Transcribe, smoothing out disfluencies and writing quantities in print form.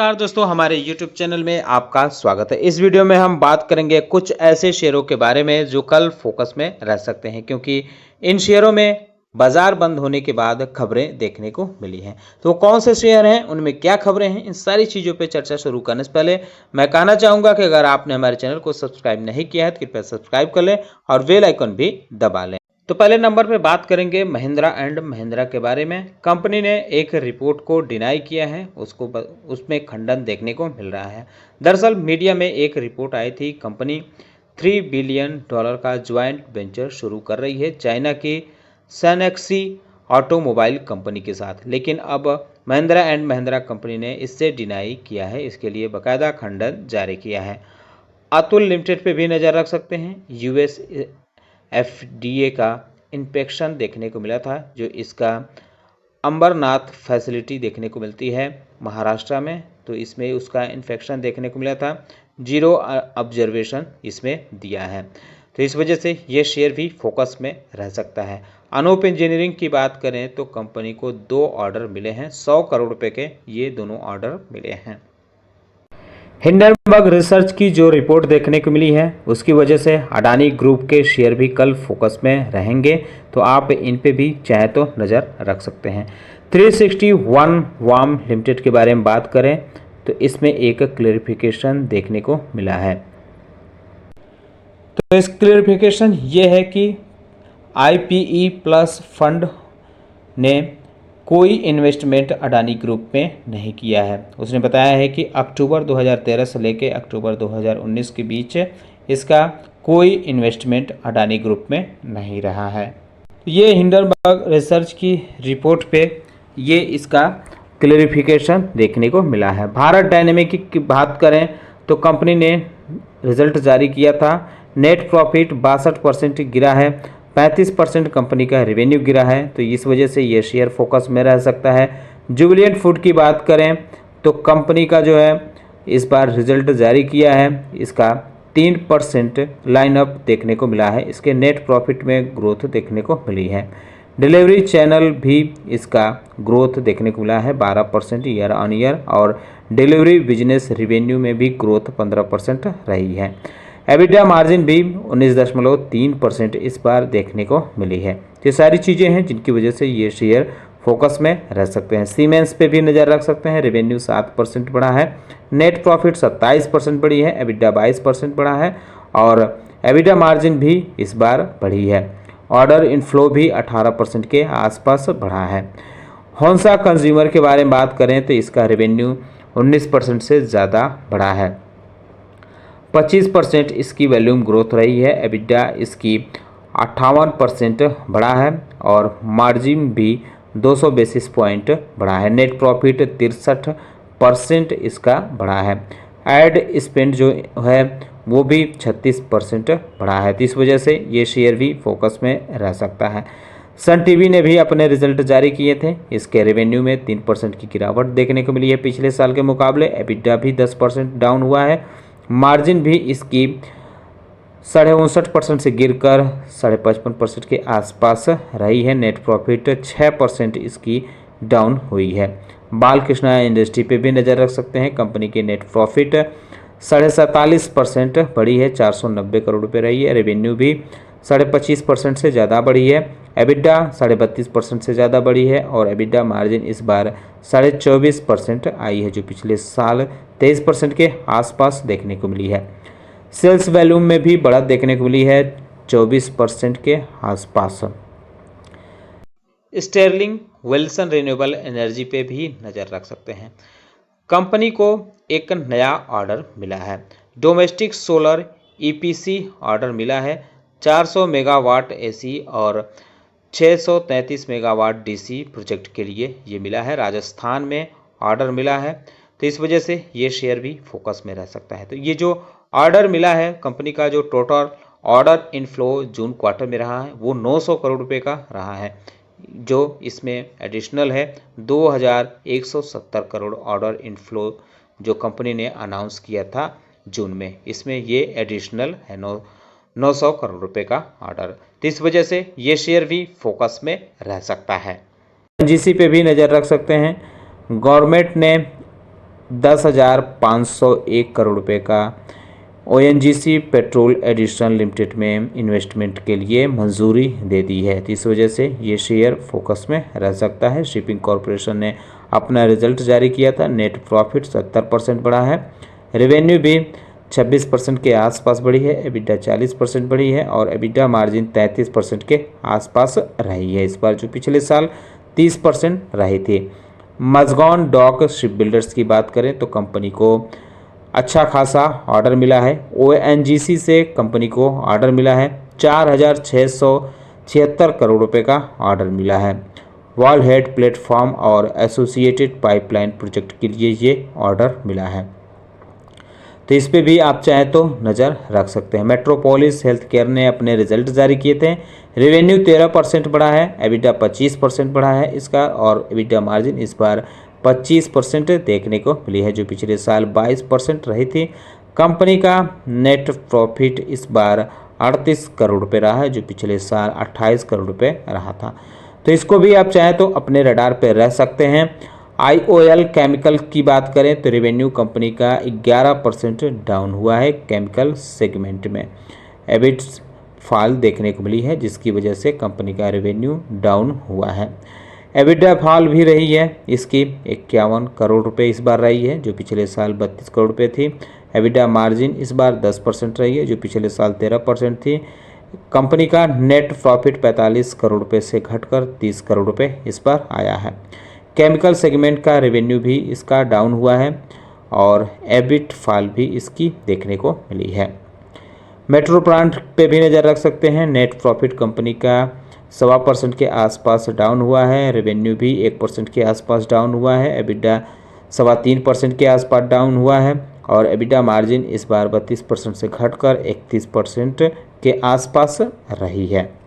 नमस्कार दोस्तों, हमारे YouTube चैनल में आपका स्वागत है। इस वीडियो में हम बात करेंगे कुछ ऐसे शेयरों के बारे में जो कल फोकस में रह सकते हैं, क्योंकि इन शेयरों में बाजार बंद होने के बाद खबरें देखने को मिली हैं। तो कौन से शेयर हैं, उनमें क्या खबरें हैं, इन सारी चीज़ों पे चर्चा शुरू करने से पहले मैं कहना चाहूँगा कि अगर आपने हमारे चैनल को सब्सक्राइब नहीं किया है तो कृपया सब्सक्राइब कर लें और बेल आइकन भी दबा लें। तो पहले नंबर पे बात करेंगे महिंद्रा एंड महिंद्रा के बारे में। कंपनी ने एक रिपोर्ट को डिनाई किया है, उसमें खंडन देखने को मिल रहा है। दरअसल मीडिया में एक रिपोर्ट आई थी, कंपनी $3 बिलियन का ज्वाइंट वेंचर शुरू कर रही है चाइना की सैनक्सी ऑटोमोबाइल कंपनी के साथ, लेकिन अब महिंद्रा एंड महिंद्रा कंपनी ने इससे डिनाई किया है। इसके लिए बाकायदा खंडन जारी किया है। अतुल लिमिटेड पे भी नज़र रख सकते हैं। यूएस FDA का इंस्पेक्शन देखने को मिला था, जो इसका अंबरनाथ फैसिलिटी देखने को मिलती है महाराष्ट्र में, तो इसमें उसका इंस्पेक्शन देखने को मिला था। जीरो ऑब्जर्वेशन इसमें दिया है, तो इस वजह से ये शेयर भी फोकस में रह सकता है। अनूप इंजीनियरिंग की बात करें तो कंपनी को 2 ऑर्डर मिले हैं, 100 करोड़ रुपए के ये दोनों ऑर्डर मिले हैं। हिंडनबर्ग रिसर्च की जो रिपोर्ट देखने को मिली है, उसकी वजह से अडानी ग्रुप के शेयर भी कल फोकस में रहेंगे, तो आप इन पे भी चाहे तो नज़र रख सकते हैं। 361 वाम लिमिटेड के बारे में बात करें तो इसमें एक क्लेरिफिकेशन देखने को मिला है। तो इस क्लेरिफिकेशन ये है कि IPE प्लस फंड ने कोई इन्वेस्टमेंट अडानी ग्रुप में नहीं किया है। उसने बताया है कि अक्टूबर 2013 से लेकर अक्टूबर 2019 के बीच इसका कोई इन्वेस्टमेंट अडानी ग्रुप में नहीं रहा है। ये हिंडनबर्ग रिसर्च की रिपोर्ट पे ये इसका क्लेरिफिकेशन देखने को मिला है। भारत डायनेमिक की बात करें तो कंपनी ने रिजल्ट जारी किया था। नेट प्रॉफिट 62% गिरा है, 35% कंपनी का रेवेन्यू गिरा है, तो इस वजह से ये शेयर फोकस में रह सकता है। जुबिलिएंट फूड की बात करें तो कंपनी का जो है इस बार रिजल्ट जारी किया है, इसका 3% लाइनअप देखने को मिला है। इसके नेट प्रॉफिट में ग्रोथ देखने को मिली है। डिलीवरी चैनल भी इसका ग्रोथ देखने को मिला है 12% ईयर ऑन ईयर, और डिलीवरी बिजनेस रिवेन्यू में भी ग्रोथ 15% रही है। एबिटा मार्जिन भी 19.3% इस बार देखने को मिली है। ये सारी चीज़ें हैं जिनकी वजह से ये शेयर फोकस में रह सकते हैं। सीमेंस पे भी नज़र रख सकते हैं। रेवेन्यू 7% बढ़ा है, नेट प्रॉफिट 27% बढ़ी है, एबिटा 22% बढ़ा है और एबिटा मार्जिन भी इस बार बढ़ी है। ऑर्डर इनफ्लो भी 18% के आसपास बढ़ा है। होंसा कंज्यूमर के बारे में बात करें तो इसका रेवेन्यू 19% से ज़्यादा बढ़ा है, 25% इसकी वॉल्यूम ग्रोथ रही है। एबिटा इसकी 58% बढ़ा है और मार्जिन भी 200 बेसिस पॉइंट बढ़ा है। नेट प्रॉफिट 63% इसका बढ़ा है। एड स्पेंड जो है वो भी 36% बढ़ा है, तो इस वजह से ये शेयर भी फोकस में रह सकता है। सन टीवी ने भी अपने रिजल्ट जारी किए थे। इसके रेवेन्यू में 3% की गिरावट देखने को मिली है पिछले साल के मुकाबले। एबिटा भी 10% डाउन हुआ है। मार्जिन भी इसकी 59.5% से गिरकर 55.5% के आसपास रही है। नेट प्रॉफिट 6% इसकी डाउन हुई है। बालकृष्णा इंडस्ट्री पे भी नज़र रख सकते हैं। कंपनी की नेट प्रॉफिट 47.5% बढ़ी है, 490 करोड़ रुपये रही है। रेवेन्यू भी 25.5% से ज़्यादा बढ़ी है। एबिटा 32.5% से ज़्यादा बढ़ी है और एबिटा मार्जिन इस बार 24.5% आई है, जो पिछले साल 23% के आसपास देखने को मिली है। सेल्स वॉल्यूम में भी बढ़त देखने को मिली है, 24% के आसपास। स्टर्लिंग विल्सन रिन्यूएबल एनर्जी पे भी नज़र रख सकते हैं। कंपनी को एक नया ऑर्डर मिला है। डोमेस्टिक सोलर EPC ऑर्डर मिला है। 400 मेगावाट AC और 633 मेगावाट DC प्रोजेक्ट के लिए ये मिला है। राजस्थान में ऑर्डर मिला है, तो इस वजह से ये शेयर भी फोकस में रह सकता है। तो ये जो ऑर्डर मिला है, कंपनी का जो टोटल ऑर्डर इनफ्लो जून क्वार्टर में रहा है वो 900 करोड़ रुपए का रहा है, जो इसमें एडिशनल है 2170 करोड़ ऑर्डर इनफ्लो जो कंपनी ने अनाउंस किया था जून में। इसमें ये एडिशनल है 900 करोड़ रुपए का ऑर्डर, तो इस वजह से ये शेयर भी फोकस में रह सकता है। NGC पे भी नज़र रख सकते हैं। गवर्नमेंट ने 10,501 करोड़ रुपए का ONGC पेट्रोल एडिशनल लिमिटेड में इन्वेस्टमेंट के लिए मंजूरी दे दी है। तो इस वजह से ये शेयर फोकस में रह सकता है। शिपिंग कॉरपोरेशन ने अपना रिजल्ट जारी किया था। नेट प्रॉफिट 70% बढ़ा है, रेवेन्यू भी 26% के आसपास बढ़ी है, एबिटा 40% बढ़ी है और एबिटा मार्जिन 33% के आसपास रही है इस बार, जो पिछले साल 30% रही थी। मज़गान डॉक शिप बिल्डर्स की बात करें तो कंपनी को अच्छा खासा ऑर्डर मिला है। ONGC से कंपनी को ऑर्डर मिला है 4,676 करोड़ रुपए का ऑर्डर मिला है। वॉल हेड प्लेटफॉर्म और एसोसिएटेड पाइपलाइन प्रोजेक्ट के लिए ये ऑर्डर मिला है, तो इस पे भी आप चाहें तो नज़र रख सकते हैं। मेट्रोपोलिस हेल्थ केयर ने अपने रिजल्ट जारी किए थे। रेवेन्यू 13% बढ़ा है, एबिटा 25% बढ़ा है इसका और एबिटा मार्जिन इस बार 25% देखने को मिली है, जो पिछले साल 22% रही थी। कंपनी का नेट प्रॉफिट इस बार 38 करोड़ रुपये रहा है, जो पिछले साल 28 करोड़ रुपये रहा था। तो इसको भी आप चाहें तो अपने रडार पर रह सकते हैं। IOL केमिकल की बात करें तो रेवेन्यू कंपनी का 11% डाउन हुआ है केमिकल सेगमेंट में। एबिट फॉल देखने को मिली है, जिसकी वजह से कंपनी का रेवेन्यू डाउन हुआ है। एबिटा फॉल भी रही है इसकी 51 करोड़ रुपए इस बार रही है, जो पिछले साल 32 करोड़ रुपए थी। एबिटा मार्जिन इस बार 10% रही है, जो पिछले साल 13% थी। कंपनी का नेट प्रॉफिट 45 करोड़ रुपए से घटकर 30 करोड़ रुपए इस बार आया है। केमिकल सेगमेंट का रेवेन्यू भी इसका डाउन हुआ है और एबिट फॉल भी इसकी देखने को मिली है। मेट्रो प्लांट पे भी नज़र रख सकते हैं। नेट प्रॉफिट कंपनी का 1.25% के आसपास डाउन हुआ है, रेवेन्यू भी 1% के आसपास डाउन हुआ है, एबिटा 3.25% के आसपास डाउन हुआ है और एबिटा मार्जिन इस बार 32% से घटकर 31% के आसपास रही है।